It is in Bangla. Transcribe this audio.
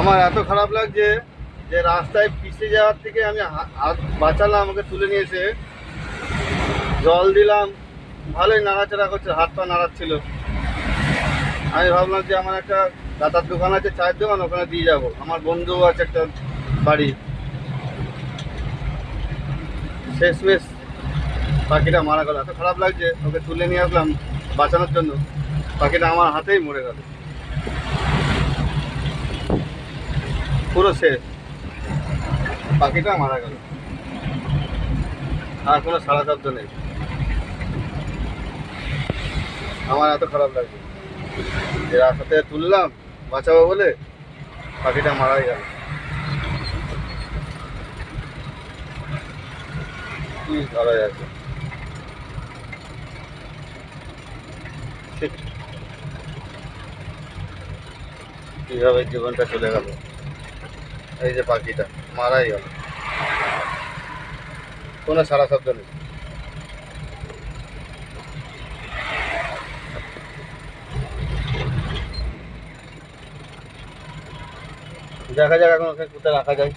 আমার এত খারাপ লাগছে যে রাস্তায় পিছিয়ে যাওয়ার থেকে আমি হাত বাঁচালাম, আমাকে তুলে নিয়ে এসে জল দিলাম, ভালোই নাড়াচাড়া করছে, হাত পা নাড়াচ্ছিল। আমি ভাবলাম যে আমার একটা দাদার দোকান আছে, চায়ের দোকান, ওখানে দিয়ে যাব। আমার বন্ধু আছে একটা বাড়ি। শেষমেশ পাখিটা মারা গেল। এত খারাপ লাগছে, ওকে তুলে নিয়ে আসলাম বাঁচানোর জন্য, পাখিটা আমার হাতেই মরে গেল। পুরো শেষ, পাখিটা মারা গেল, আর কোনো সাড়া শব্দ নেই। আমার এত খারাপ লাগছে যে রাস্তা থেকে তুললাম বাঁচাবো বলে, পাখিটা মারাই গেল। কি করা যাচ্ছে, ঠিক কিভাবে জীবনটা চলে গেল। এই যে পাখিটা মারাই গেল, কোনো সাড়া শব্দ নেই। দেখা যাক এখন ওকে কোথায় রাখা যায়।